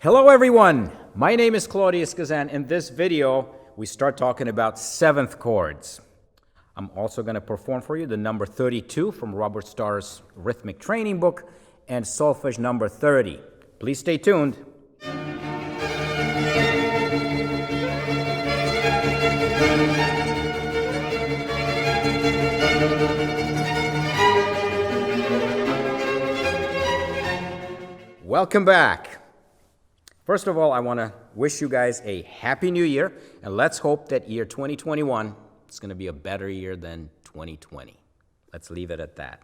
Hello everyone, my name is Claudius Cazan. In this video, we start talking about seventh chords. I'm also going to perform for you the number 32 from Robert Starr's Rhythmic training book and Solfege number 30. Please stay tuned. Welcome back. First of all, I want to wish you guys a happy new year, and let's hope that year 2021 is going to be a better year than 2020. Let's leave it at that.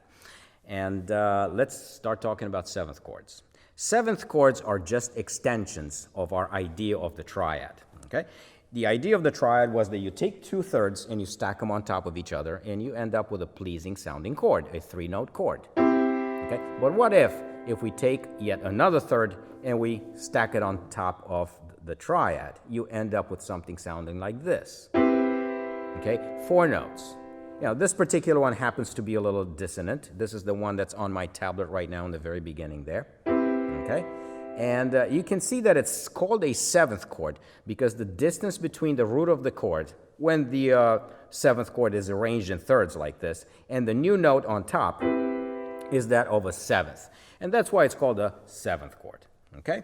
And let's start talking about seventh chords. Seventh chords are just extensions of our idea of the triad. Okay? The idea of the triad was that you take two thirds and you stack them on top of each other, and you end up with a pleasing sounding chord, a three-note chord. Okay? But what if we take yet another third and we stack it on top of the triad? You end up with something sounding like this. Okay, four notes. Now, this particular one happens to be a little dissonant. This is the one that's on my tablet right now in the very beginning there. Okay, and you can see that it's called a seventh chord because the distance between the root of the chord, when the seventh chord is arranged in thirds like this, and the new note on top is that of a seventh. And that's why it's called a seventh chord. Okay?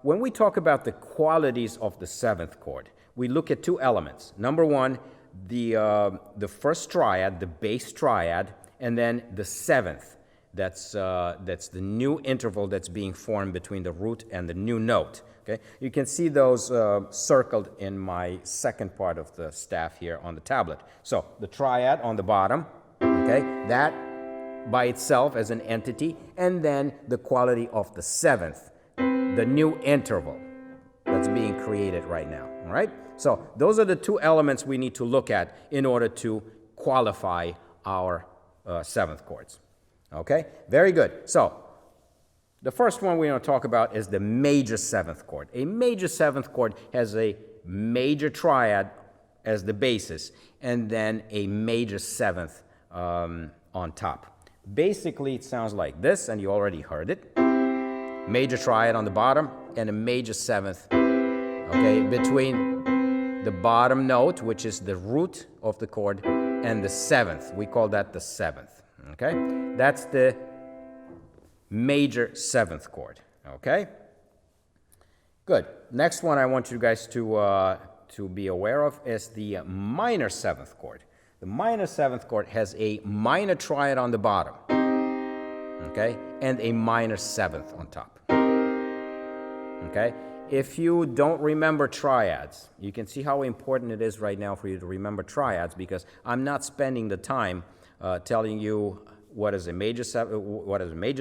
When we talk about the qualities of the seventh chord, we look at two elements. Number one, the first triad, the bass triad, and then the seventh. That's the new interval that's being formed between the root and the new note. Okay? You can see those circled in my second part of the staff here on the tablet. So the triad on the bottom, okay, that by itself as an entity, and then the quality of the seventh, the new interval that's being created right now. All right? So those are the two elements we need to look at in order to qualify our seventh chords. Okay? Very good. So the first one we're going to talk about is the major seventh chord. A major seventh chord has a major triad as the basis, and then a major seventh on top. Basically, it sounds like this, and you already heard it. Major triad on the bottom and a major seventh, okay, between the bottom note, which is the root of the chord, and the seventh. We call that the seventh, okay? That's the major seventh chord, okay? Good. Next one I want you guys to be aware of is the minor seventh chord. The minor seventh chord has a minor triad on the bottom, okay, and a minor seventh on top, okay? If you don't remember triads, you can see how important it is right now for you to remember triads, because I'm not spending the time telling you what is a major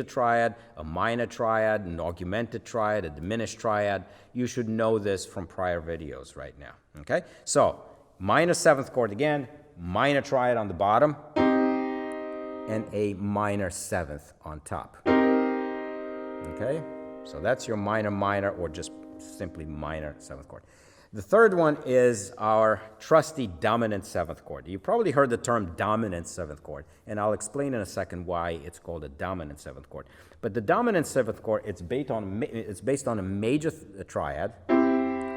triad, a minor triad, an augmented triad, a diminished triad. You should know this from prior videos right now, okay? So, minor seventh chord again, minor triad on the bottom, and a minor seventh on top. Okay? So that's your minor, or just simply minor seventh chord. The third one is our trusty dominant seventh chord. You probably heard the term dominant seventh chord, and I'll explain in a second why it's called a dominant seventh chord. But the dominant seventh chord, it's based on a major triad,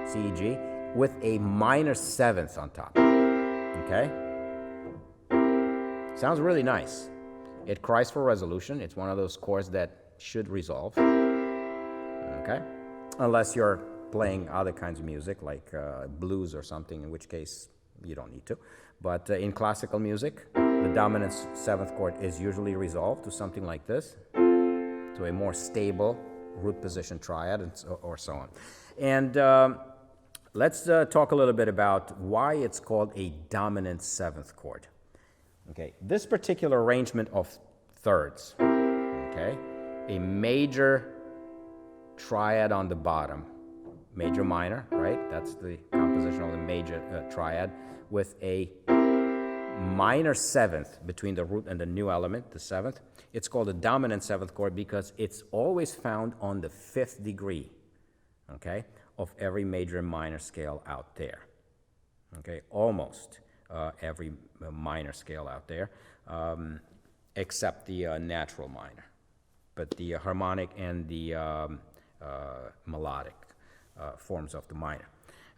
C, G, with a minor seventh on top. Okay? Sounds really nice. It cries for resolution. It's one of those chords that should resolve. Okay? Unless you're playing other kinds of music, like blues or something, in which case you don't need to. But in classical music, the dominant seventh chord is usually resolved to something like this, to a more stable root position triad, or so on. And let's talk a little bit about why it's called a dominant seventh chord. Okay, this particular arrangement of thirds, okay, a major triad on the bottom, major minor, right? That's the composition of the major triad, with a minor seventh between the root and the new element, the seventh. It's called a dominant seventh chord because it's always found on the fifth degree, okay, of every major and minor scale out there. Okay, almost every minor scale out there, except the natural minor. But the harmonic and the melodic forms of the minor.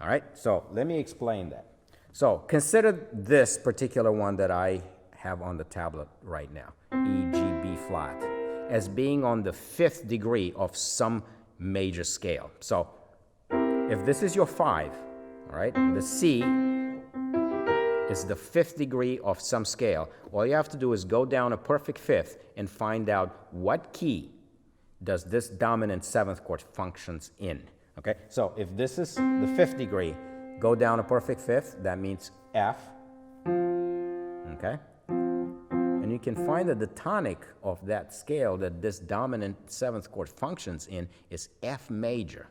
All right, so let me explain that. So consider this particular one that I have on the tablet right now, E, G, B flat, as being on the 5th degree of some major scale. So if this is your 5, all right, the C is the 5th degree of some scale. All you have to do is go down a perfect 5th and find out what key does this dominant 7th chord functions in. Okay, so if this is the 5th degree, go down a perfect 5th, that means F. Okay, and you can find that the tonic of that scale that this dominant 7th chord functions in is F major.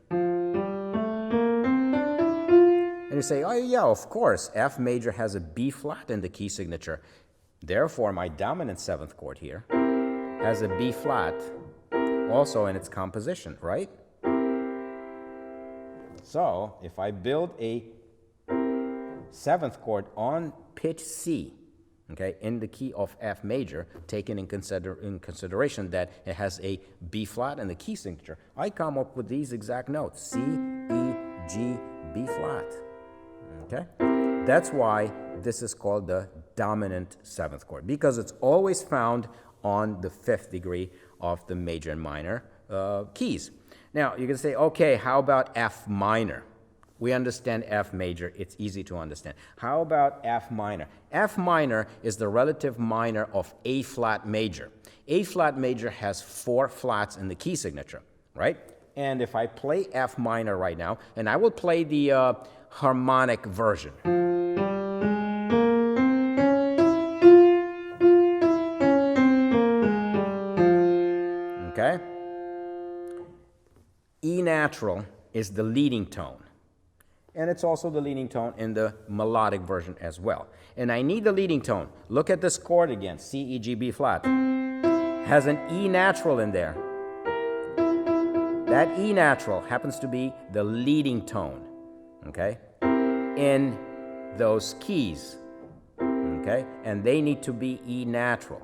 And you say, oh yeah, of course, F major has a B flat in the key signature. Therefore, my dominant 7th chord here has a B flat also in its composition, right? So, if I build a 7th chord on pitch C, okay, in the key of F major, taking in consideration that it has a B flat in the key signature, I come up with these exact notes, C, E, G, B flat. Okay? That's why this is called the dominant 7th chord, because it's always found on the 5th degree of the major and minor keys. Now, you can say, okay, how about F minor? We understand F major. It's easy to understand. How about F minor? F minor is the relative minor of A flat major. A flat major has 4 flats in the key signature, right? And if I play F minor right now, and I will play the harmonic version. Okay? E natural is the leading tone. And it's also the leading tone in the melodic version as well. And I need the leading tone. Look at this chord again, C, E, G, B flat. Has an E natural in there. That E natural happens to be the leading tone, okay, in those keys, okay? And they need to be E natural.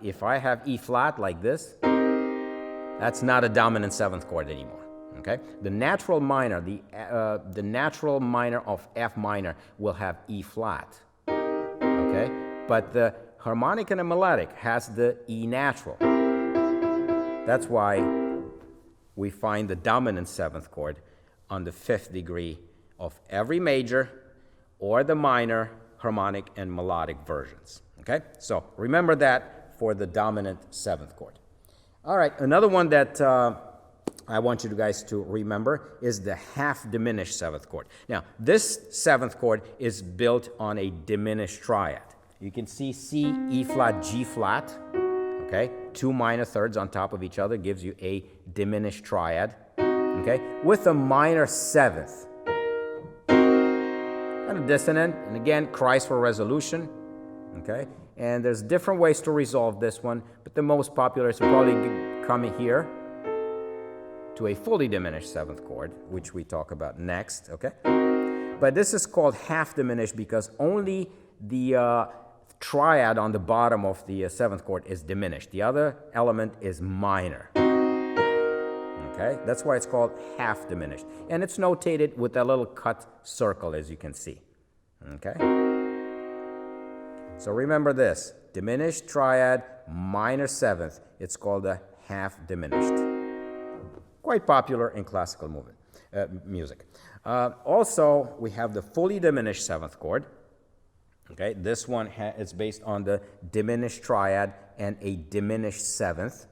If I have E flat like this, that's not a dominant 7th chord anymore. Okay? The natural minor, the natural minor of F minor will have E flat. Okay? But the harmonic and the melodic has the E natural. That's why we find the dominant 7th chord on the 5th degree of every major or the minor, harmonic, and melodic versions. Okay? So remember that for the dominant 7th chord. All right, another one that I want you guys to remember is the half-diminished 7th chord. Now, this 7th chord is built on a diminished triad. You can see C, E flat, G flat, okay? 2 minor thirds on top of each other gives you a diminished triad, okay? With a minor 7th. Kind of dissonant, and again, cries for resolution, okay? And there's different ways to resolve this one, but the most popular is probably coming here to a fully diminished 7th chord, which we talk about next, okay? But this is called half-diminished because only the triad on the bottom of the 7th chord is diminished. The other element is minor, okay? That's why it's called half-diminished. And it's notated with a little cut circle, as you can see, okay? So remember this, diminished triad, minor 7th. It's called a half-diminished. Quite popular in classical music. Also, we have the fully diminished 7th chord. Okay, this one is based on the diminished triad and a diminished 7th.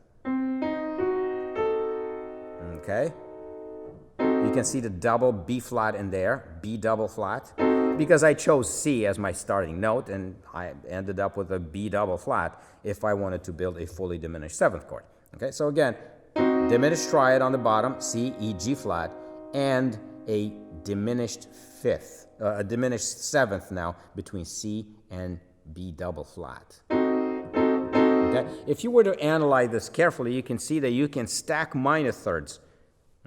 Okay, you can see the double B flat in there, B double flat. Because I chose C as my starting note, and I ended up with a B double flat if I wanted to build a fully diminished 7th chord. Okay, so again, diminished triad on the bottom, C, E, G flat, and a diminished 5th, a diminished 7th now between C and B double flat. Okay, if you were to analyze this carefully, you can see that you can stack minor thirds,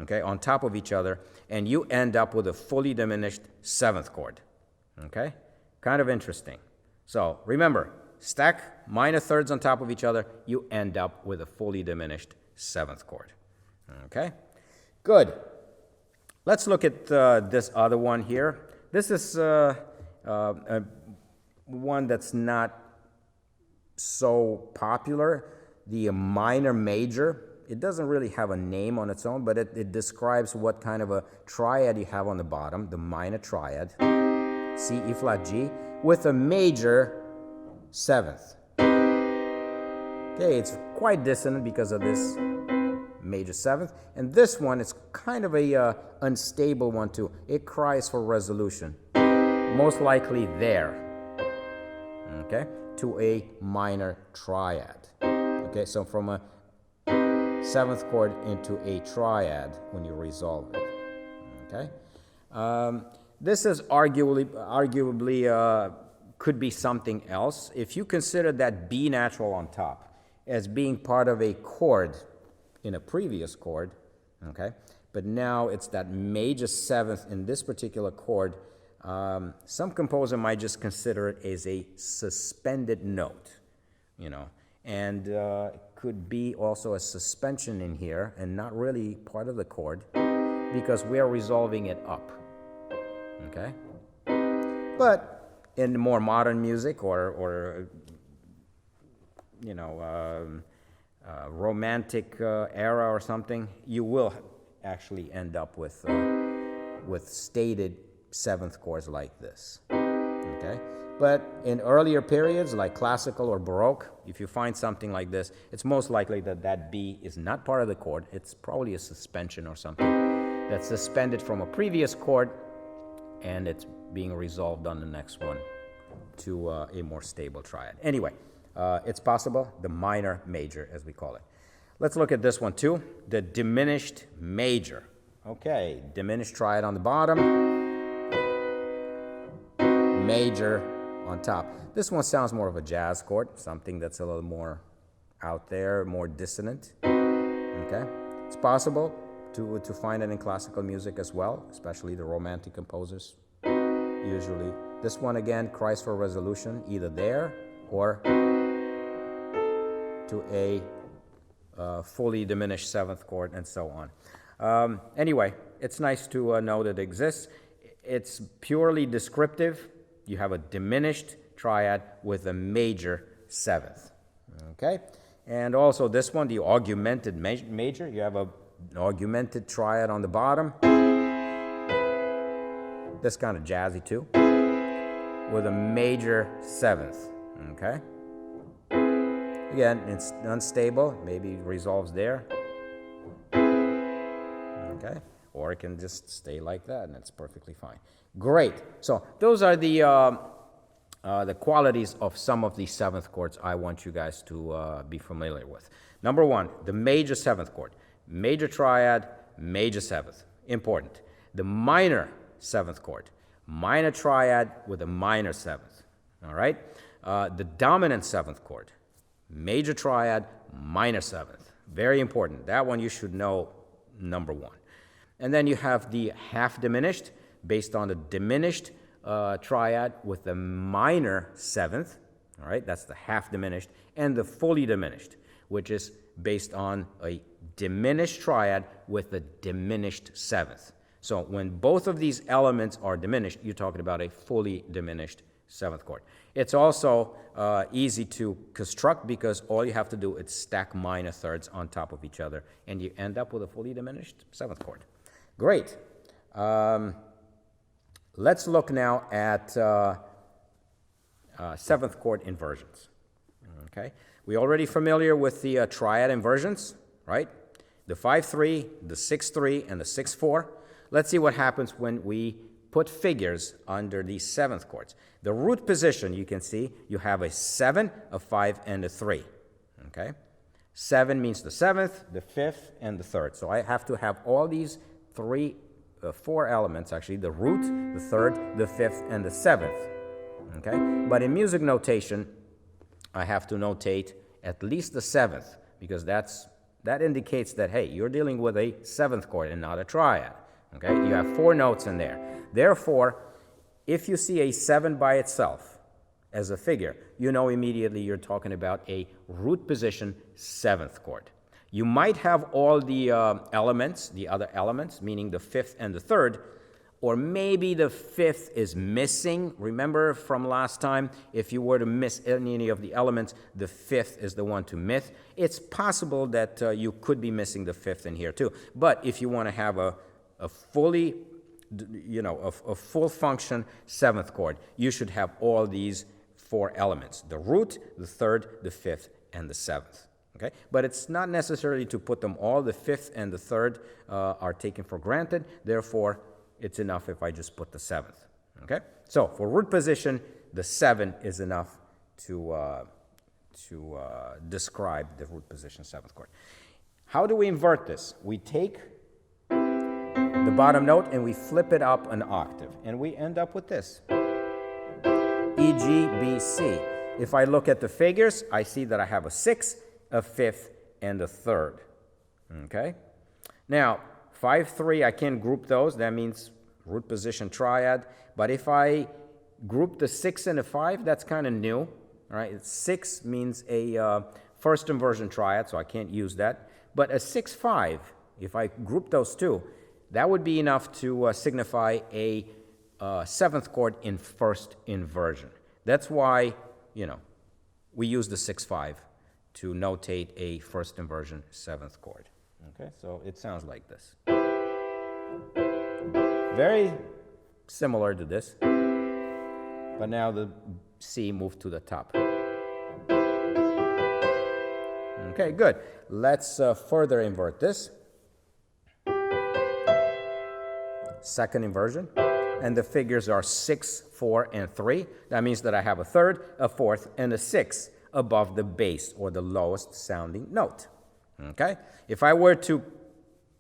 okay, on top of each other, and you end up with a fully diminished 7th chord. Okay, kind of interesting. So remember, stack minor thirds on top of each other, you end up with a fully diminished 7th chord. Okay, Good. Let's look at this other one here. This is one that's not so popular, the minor major. It doesn't really have a name on its own, but it describes what kind of a triad you have on the bottom, the minor triad, C, E flat, G, with a major seventh. Okay, it's quite dissonant because of this major seventh. And this one is kind of a unstable one too. It cries for resolution, most likely there, okay, to a minor triad. Okay, so from a seventh chord into a triad when you resolve it. Okay, this is arguably could be something else. If you consider that B natural on top as being part of a chord in a previous chord, okay, but now it's that major seventh in this particular chord, some composer might just consider it as a suspended note, you know, and it could be also a suspension in here and not really part of the chord because we are resolving it up, okay? But in more modern music or you know, romantic era or something, you will actually end up with stated seventh chords like this, okay? But in earlier periods, like classical or Baroque, if you find something like this, it's most likely that that B is not part of the chord. It's probably a suspension or something that's suspended from a previous chord, and it's being resolved on the next one to a more stable triad. Anyway, it's possible, the minor major, as we call it. Let's look at this one too, the diminished major. Okay, diminished triad on the bottom, major on top. This one sounds more of a jazz chord, something that's a little more out there, more dissonant. Okay, it's possible to find it in classical music as well, especially the romantic composers. Usually, this one again cries for resolution, either there or to a fully diminished seventh chord, and so on. Anyway, it's nice to know that it exists. It's purely descriptive. You have a diminished triad with a major seventh. Okay, and also this one, the augmented major. You have an augmented triad on the bottom. This kind of jazzy too, with a major seventh. Okay. Again, it's unstable, maybe it resolves there. Okay, or it can just stay like that, and it's perfectly fine. Great. So those are the qualities of some of these seventh chords I want you guys to be familiar with. Number one, the major seventh chord, major triad, major seventh. Important. The minor seventh chord, minor triad with a minor seventh. All right. The dominant seventh chord, major triad, minor seventh. Very important. That one you should know, number one. And then you have the half-diminished, based on the diminished triad with the minor seventh. All right, that's the half-diminished. And the fully diminished, which is based on a diminished triad with a diminished seventh. So when both of these elements are diminished, you're talking about a fully diminished seventh chord. It's also easy to construct because all you have to do is stack minor thirds on top of each other, and you end up with a fully diminished seventh chord. Great. Let's look now at seventh chord inversions. Okay, we're already familiar with the triad inversions, right? The 5-3, the 6-3, and the 6-4. Let's see what happens when we put figures under these seventh chords. The root position, you can see, you have a 7, a 5, and a 3. Okay? 7 means the seventh, the fifth, and the third. So I have to have all these four elements, actually, the root, the third, the fifth, and the seventh. Okay? But in music notation, I have to notate at least the seventh, because that indicates that, hey, you're dealing with a seventh chord and not a triad. Okay? You have 4 notes in there. Therefore, if you see a 7 by itself as a figure, you know immediately you're talking about a root position seventh chord. You might have all the elements, the other elements, meaning the fifth and the third, or maybe the fifth is missing. Remember from last time, if you were to miss any of the elements, the fifth is the one to miss. It's possible that you could be missing the fifth in here too. But if you want to have a fully, a full function seventh chord, you should have all these four elements: the root, the third, the fifth, and the seventh. Okay? But it's not necessarily to put them all. The fifth and the third are taken for granted. Therefore, it's enough if I just put the seventh. Okay? So for root position, the 7 is enough to describe the root position seventh chord. How do we invert this? We take the bottom note and we flip it up an octave, and we end up with this: E, G, B, C. If I look at the figures, I see that I have a 6th, a 5th, and a 3rd. Okay? Now, 5, 3, I can't group those. That means root position triad. But if I group the 6 and a 5, that's kind of new. All right? 6 means a first inversion triad, so I can't use that. But a 6, 5, if I group those two, that would be enough to signify a seventh chord in first inversion. That's why, we use the 6, 5 to notate a first inversion seventh chord. Okay, so it sounds like this. Very similar to this, but now the C moved to the top. Okay, good. Let's further invert this. Second inversion, and the figures are 6, 4, and 3. That means that I have a 3rd, a 4th, and a 6th above the bass, or the lowest sounding note. Okay? If I were to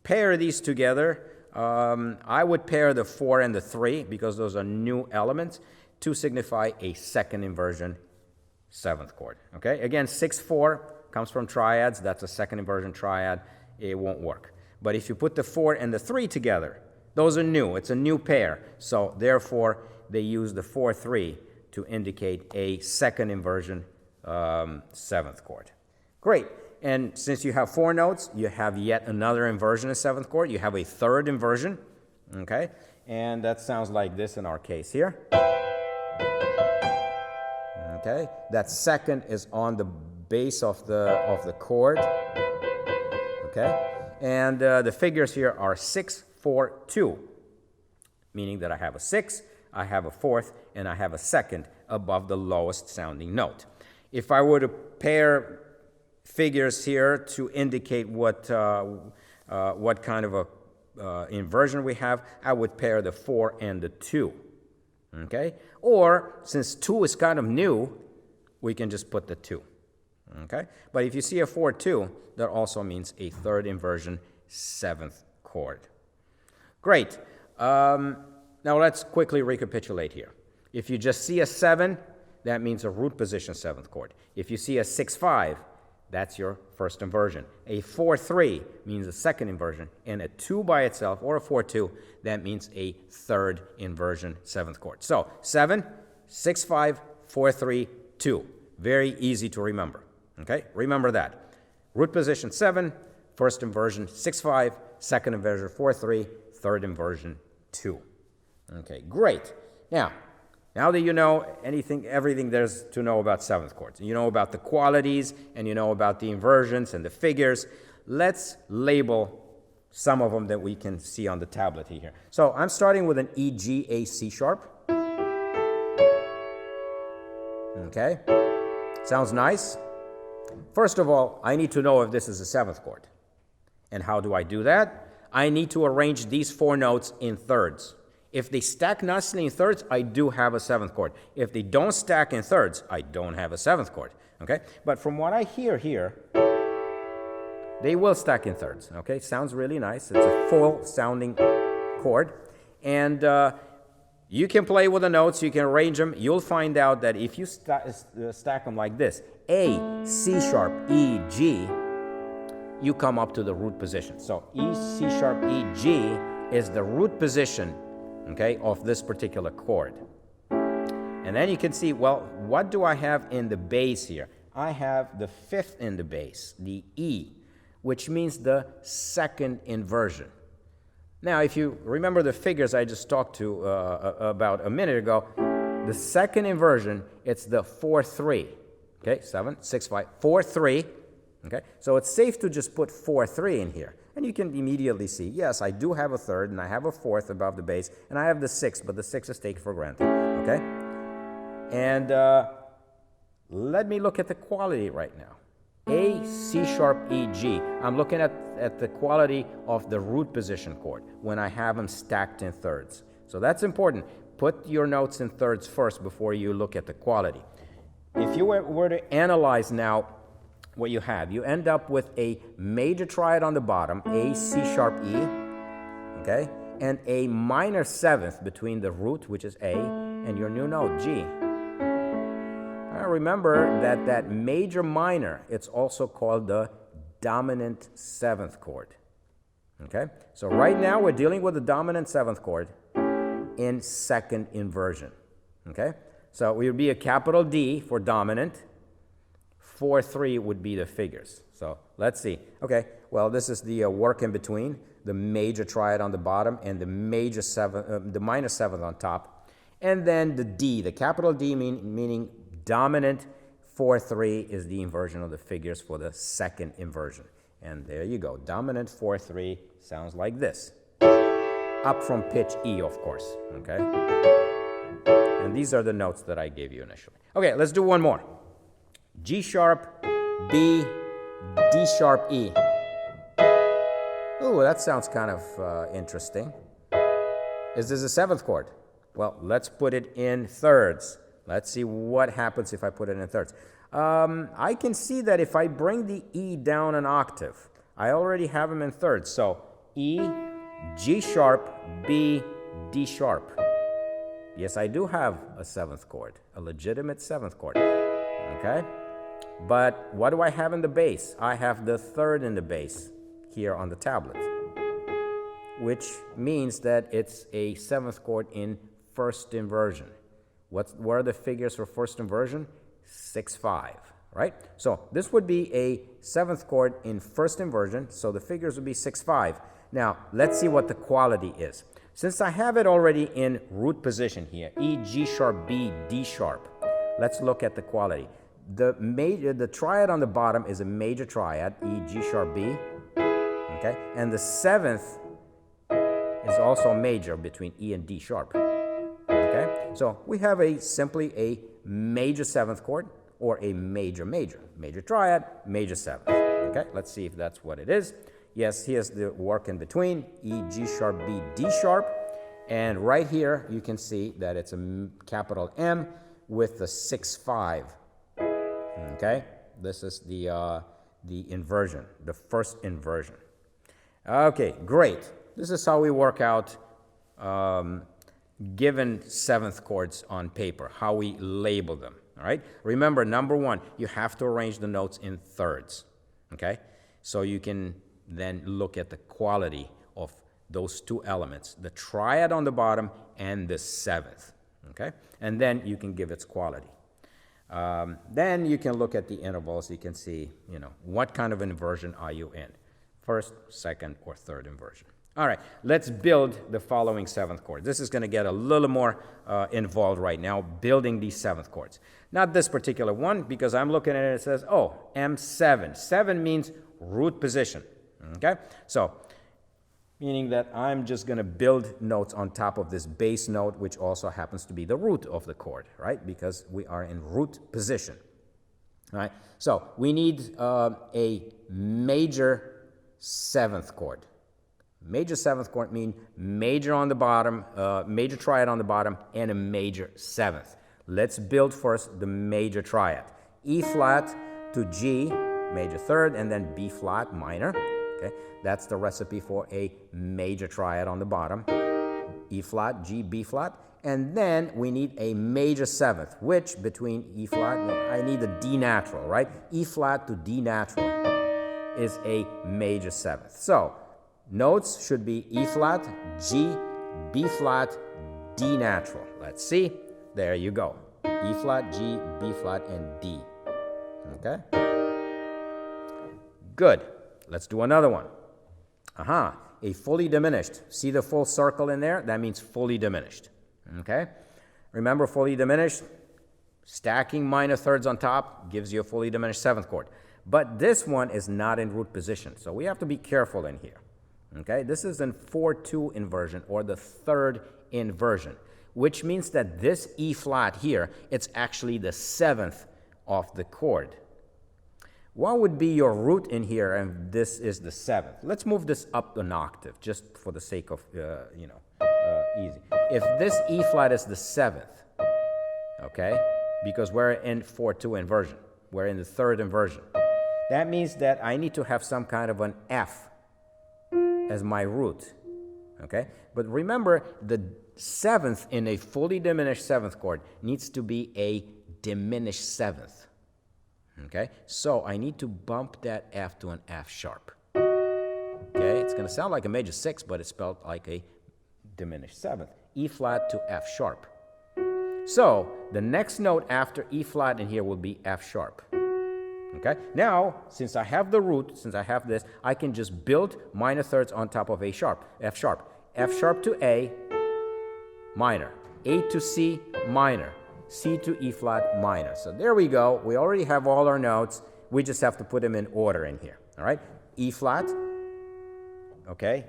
pair these together, I would pair the 4 and the 3, because those are new elements, to signify a second inversion seventh chord. Okay? Again, 6, 4 comes from triads. That's a second inversion triad. It won't work. But if you put the 4 and the 3 together, those are new. It's a new pair. So therefore, they use the 4, 3 to indicate a second inversion seventh chord. Great. And since you have 4 notes, you have yet another inversion of seventh chord. You have a third inversion. Okay? And that sounds like this in our case here. Okay? That second is on the base of the chord. Okay? And the figures here are 6, 4, 2, meaning that I have a 6, I have a 4th, and I have a 2nd above the lowest sounding note. If I were to pair figures here to indicate what kind of a inversion we have, I would pair the 4 and the 2. Okay? Or, since 2 is kind of new, we can just put the 2. Okay? But if you see a 4, 2, that also means a third inversion seventh chord. Great. Now let's quickly recapitulate here. If you just see a 7, that means a root position seventh chord. If you see a 6, 5, that's your first inversion. A 4, 3 means a second inversion, and a 2 by itself, or a 4, 2, that means a third inversion seventh chord. So 7, 6, 5, 4, 3, 2. Very easy to remember. Okay? Remember that. Root position 7, first inversion 6, 5, second inversion 4, 3, third inversion 2. Okay, great. Now that you know everything there's to know about seventh chords, you know about the qualities, and you know about the inversions and the figures, let's label some of them that we can see on the tablet here. So I'm starting with an E, G, A, C sharp. Okay, sounds nice. First of all, I need to know if this is a seventh chord. And how do I do that? I need to arrange these 4 notes in thirds. If they stack nicely in thirds, I do have a seventh chord. If they don't stack in thirds, I don't have a seventh chord. Okay? But from what I hear here, they will stack in thirds. Okay? Sounds really nice. It's a full sounding chord. And you can play with the notes, you can arrange them. You'll find out that if you stack them like this, A, C sharp, E, G, you come up to the root position. So E, C sharp, E, G is the root position, okay, of this particular chord. And then you can see, well, what do I have in the bass here? I have the 5th in the bass, the E. which means the second inversion. Now, if you remember the figures I just talked to about a minute ago, the second inversion, it's the 4-3. Okay, 7, 6, 5, 4, 3. Okay, so it's safe to just put 4, 3 in here. And you can immediately see, yes, I do have a third, and I have a fourth above the bass, and I have the 6, but the 6 is taken for granted. Okay? And let me look at the quality right now. A, C sharp, E, G. I'm looking at the quality of the root position chord when I have them stacked in thirds. So that's important. Put your notes in thirds first before you look at the quality. If you were to analyze now what you have, you end up with a major triad on the bottom, A, C sharp, E, okay, and a minor seventh between the root, which is A, and your new note, G. Now remember that that major minor, it's also called the dominant seventh chord. Okay, so right now we're dealing with the dominant seventh chord in second inversion. Okay, so it would be a capital D for dominant. 4, 3 would be the figures. So let's see. Okay, well, this is the work in between, the major triad on the bottom and the major seventh, the minor seventh on top, and then the D, the capital D meaning dominant. 4, 3 is the inversion of the figures for the second inversion. And there you go. Dominant 4, 3 sounds like this. Up from pitch E, of course. Okay? And these are the notes that I gave you initially. Okay, let's do one more. G sharp, B, D sharp, E. Ooh, that sounds kind of interesting. Is this a seventh chord? Well, let's put it in thirds. Let's see what happens if I put it in thirds. I can see that if I bring the E down an octave, I already have them in thirds. So E, G sharp, B, D sharp. Yes, I do have a seventh chord, a legitimate seventh chord. Okay? But what do I have in the bass? I have the third in the bass here on the tablet, which means that it's a seventh chord in first inversion. What are the figures for first inversion? 6, 5, right? So this would be a seventh chord in first inversion, so the figures would be 6, 5. Now, let's see what the quality is. Since I have it already in root position here, E, G sharp, B, D sharp, let's look at the quality. The triad on the bottom is a major triad, E, G sharp, B, okay? And the seventh is also major between E and D sharp, okay? So we have simply a major seventh chord or a major triad, major seventh, okay? Let's see if that's what it is. Yes, here's the work in between, E, G sharp, B, D sharp, and right here you can see that it's a capital M with the 6, 5. Okay, this is the inversion, the first inversion. Okay, great. This is how we work out given seventh chords on paper, how we label them. All right. Remember, number one, you have to arrange the notes in thirds. Okay, so you can then look at the quality of those two elements, the triad on the bottom and the seventh. Okay, and then you can give its quality. Then you can look at the intervals. You can see, what kind of inversion are you in? First, second, or third inversion. All right, let's build the following seventh chords. This is going to get a little more involved right now, building these seventh chords. Not this particular one, because I'm looking at it and it says, oh, M7. 7 means root position. Okay, so meaning that I'm just going to build notes on top of this bass note, which also happens to be the root of the chord, right? Because we are in root position. All right, so we need a major seventh chord. Major seventh chord means major on the bottom, major triad on the bottom, and a major seventh. Let's build first the major triad. E flat to G, major third, and then B flat minor. Okay, that's the recipe for a major triad on the bottom. E flat, G, B flat, and then we need a major seventh, which between E flat, I need a D natural, right? E flat to D natural is a major seventh. So notes should be E flat, G, B flat, D natural. Let's see. There you go. E flat, G, B flat, and D. Okay? Good. Let's do another one. A fully diminished. See the full circle in there? That means fully diminished. Okay? Remember fully diminished? Stacking minor thirds on top gives you a fully diminished seventh chord. But this one is not in root position, so we have to be careful in here. Okay? This is in 4-2 inversion, or the third inversion, which means that this E flat here, it's actually the seventh of the chord. What would be your root in here, and this is the seventh? Let's move this up an octave, just for the sake of, easy. If this E flat is the seventh, okay, because we're in 4-2 inversion, we're in the third inversion, that means that I need to have some kind of an F as my root, okay? But remember, the seventh in a fully diminished seventh chord needs to be a diminished seventh. Okay, so I need to bump that F to an F sharp. Okay, it's going to sound like a major 6, but it's spelled like a diminished seventh. E flat to F sharp. So the next note after E flat in here will be F sharp. Okay, now since I have the root, since I have this, I can just build minor thirds on top of A sharp, F sharp. F sharp to A, minor. A to C, minor. C to E flat minor. So there we go. We already have all our notes. We just have to put them in order in here. All right? E flat. Okay.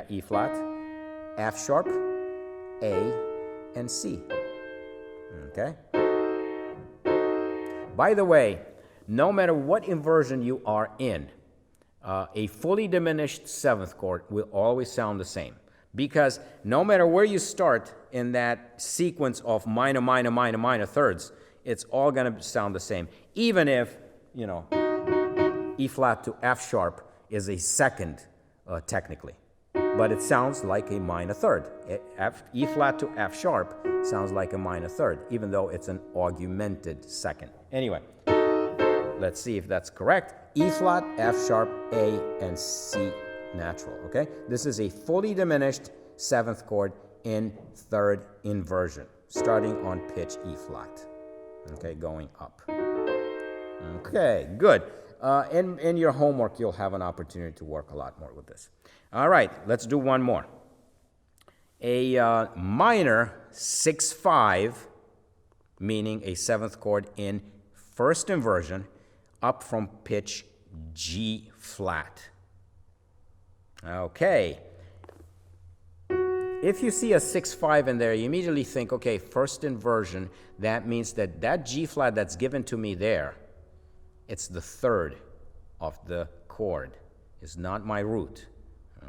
E flat, F sharp, A, and C. Okay? By the way, no matter what inversion you are in, a fully diminished seventh chord will always sound the same. Because no matter where you start in that sequence of minor, minor, minor, minor thirds, it's all going to sound the same. Even if, E flat to F sharp is a second, technically. But it sounds like a minor third. E flat to F sharp sounds like a minor third, even though it's an augmented second. Anyway, let's see if that's correct. E flat, F sharp, A, and C natural, okay? This is a fully diminished seventh chord in third inversion, starting on pitch E flat, okay, going up. Okay, good. In your homework, you'll have an opportunity to work a lot more with this. All right, let's do one more. A minor 6-5, meaning a seventh chord in first inversion, up from pitch G flat. Okay. If you see a 6-5 in there, you immediately think, okay, first inversion, that means that that G flat that's given to me there, it's the third of the chord. It's not my root.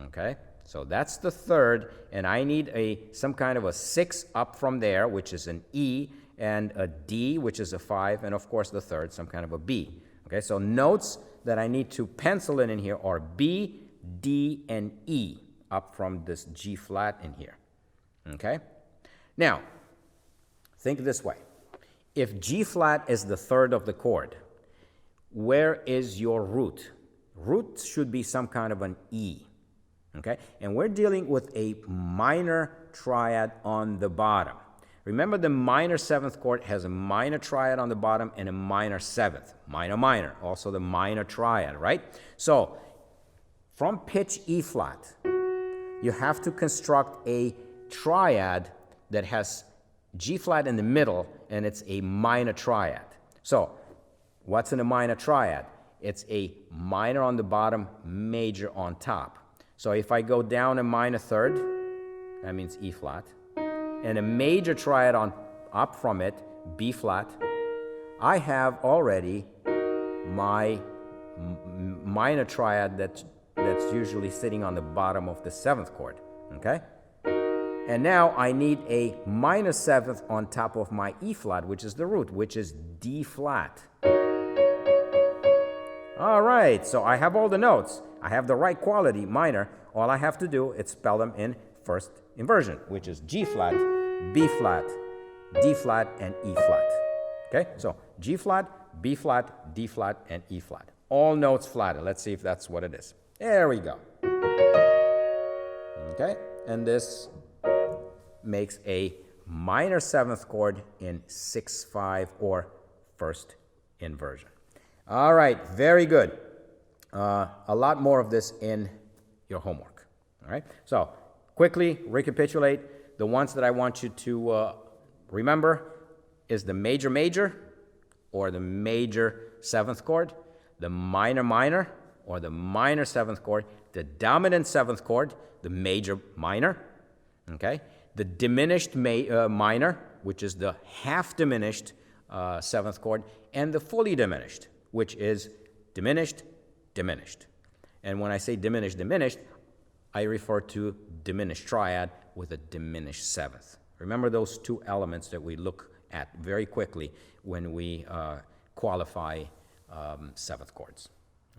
Okay? So that's the third, and I need some kind of a 6 up from there, which is an E, and a D, which is a 5, and of course the third, some kind of a B. Okay, so notes that I need to pencil in here are B, D, and E up from this G flat in here. Okay? Now, think this way. If G flat is the third of the chord, where is your root? Root should be some kind of an E. Okay? And we're dealing with a minor triad on the bottom. Remember, the minor seventh chord has a minor triad on the bottom and a minor seventh. Minor, minor. Also the minor triad, right? So, from pitch E flat, you have to construct a triad that has G flat in the middle, and it's a minor triad. So, what's in a minor triad? It's a minor on the bottom, major on top. So if I go down a minor third, that means E flat, and a major triad up from it, B flat, I have already my minor triad that's usually sitting on the bottom of the seventh chord, okay? And now I need a minor seventh on top of my E flat, which is the root, which is D flat. All right, so I have all the notes. I have the right quality, minor. All I have to do is spell them in first inversion, which is G flat, B flat, D flat, and E flat. Okay, so G flat, B flat, D flat, and E flat. All notes flatted. Let's see if that's what it is. There we go. Okay, and this makes a minor seventh chord in 6-5 or first inversion. All right, very good. A lot more of this in your homework. All right? So quickly recapitulate. The ones that I want you to remember is the major-major, or the major seventh chord, the minor-minor, or the minor seventh chord, the dominant seventh chord, the major minor, okay? The diminished minor, which is the half-diminished seventh chord, and the fully diminished, which is diminished, diminished. And when I say diminished, diminished, I refer to diminished triad with a diminished seventh. Remember those two elements that we look at very quickly when we qualify seventh chords.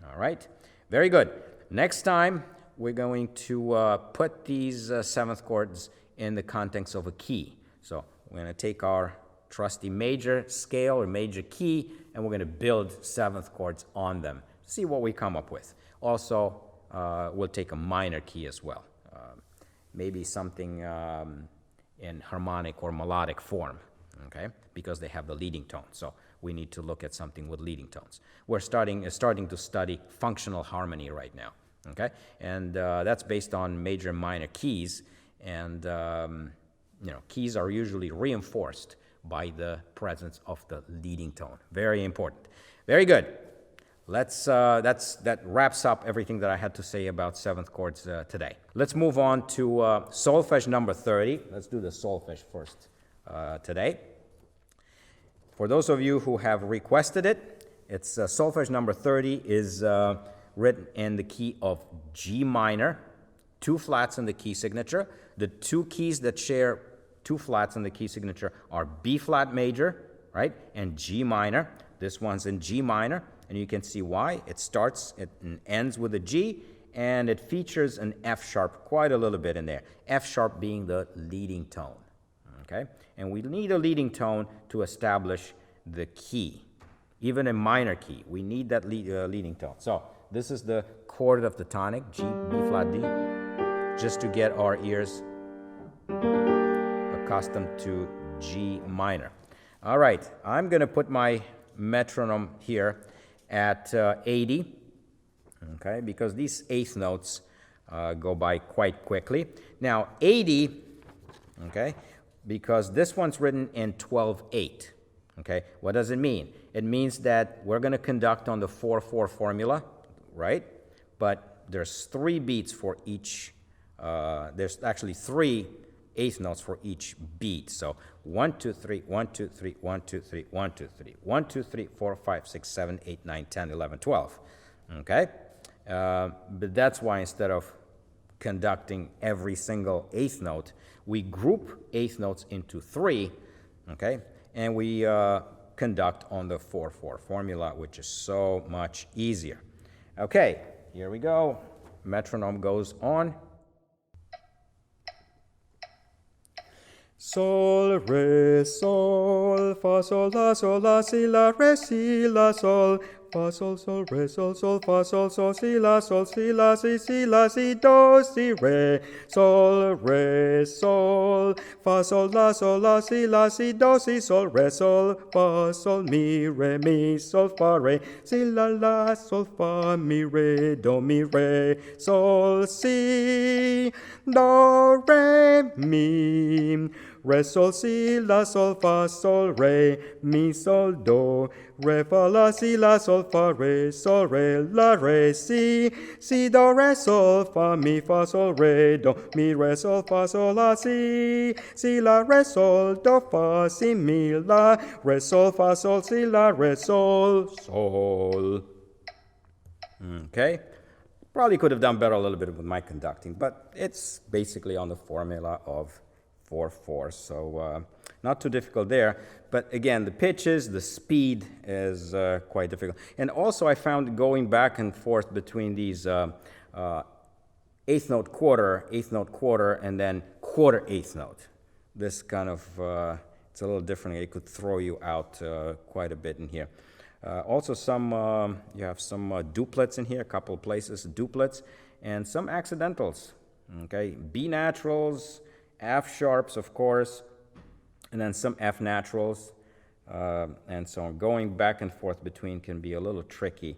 All right? Very good. Next time, we're going to put these seventh chords in the context of a key. So we're going to take our trusty major scale or major key, and we're going to build seventh chords on them. See what we come up with. Also, we'll take a minor key as well. Maybe something in harmonic or melodic form, okay? Because they have the leading tone. So we need to look at something with leading tones. We're starting to study functional harmony right now, okay? And that's based on major and minor keys. And, keys are usually reinforced by the presence of the leading tone. Very important. Very good. That wraps up everything that I had to say about seventh chords today. Let's move on to solfege number 30. Let's do the solfege first today. For those of you who have requested it, it's solfege number 30 is written in the key of G minor, 2 flats in the key signature. The 2 keys that share 2 flats in the key signature are B flat major, right, and G minor. This one's in G minor, and you can see why. It starts and ends with a G, and it features an F sharp quite a little bit in there. F sharp being the leading tone, okay? And we need a leading tone to establish the key. Even a minor key, we need that leading tone. So this is the chord of the tonic, G, B flat, D, just to get our ears accustomed to G minor. All right, I'm going to put my metronome here at 80, okay, because these eighth notes go by quite quickly. Now, 80, okay, because this one's written in 12/8, okay. What does it mean? It means that we're going to conduct on the 4/4 formula, right? But there's 3 beats for each, there's actually 3 eighth notes for each beat. So 1, 2, 3, 1, 2, 3, 1, 2, 3, 1, 2, 3, 1, 2, 3, 4, 5, 6, 7, 8, 9, 10, 11, 12. Okay? But that's why instead of conducting every single eighth note, we group eighth notes into 3, okay? And we conduct on the 4/4 formula, which is so much easier. Okay, here we go. Metronome goes on. Sol, re, sol, fa, sol, la, si, la, re, si, la, sol, fa, sol, re, sol, fa, sol, si, la, si, la, si, do, si, re, sol, fa, sol, la, si, do, si, sol, fa, sol, mi, sol, fa, re, si, la, sol, fa, mi, re, sol, si, do, re, mi, re, sol, si, la, sol, fa, sol, re, mi, sol, do, re, fa, la, si, la, sol, fa, re, la, re, si, do, re, sol, fa, mi, fa, sol, re, do, mi, re, sol, fa, sol, la, si, la, re, sol, do, fa, si, mi, la, re, sol, fa, sol, si, la, re, sol, sol. Okay. Probably could have done better a little bit with my conducting, but it's basically on the formula of 4/4, so not too difficult there. But again, the pitches, the speed is quite difficult. And also I found going back and forth between these eighth note quarter, and then quarter eighth note. This kind of, it's a little different. It could throw you out quite a bit in here. Also you have some duplets in here, a couple of places, duplets, and some accidentals, okay? B naturals, F sharps, of course, and then some F naturals, and so on. Going back and forth between can be a little tricky.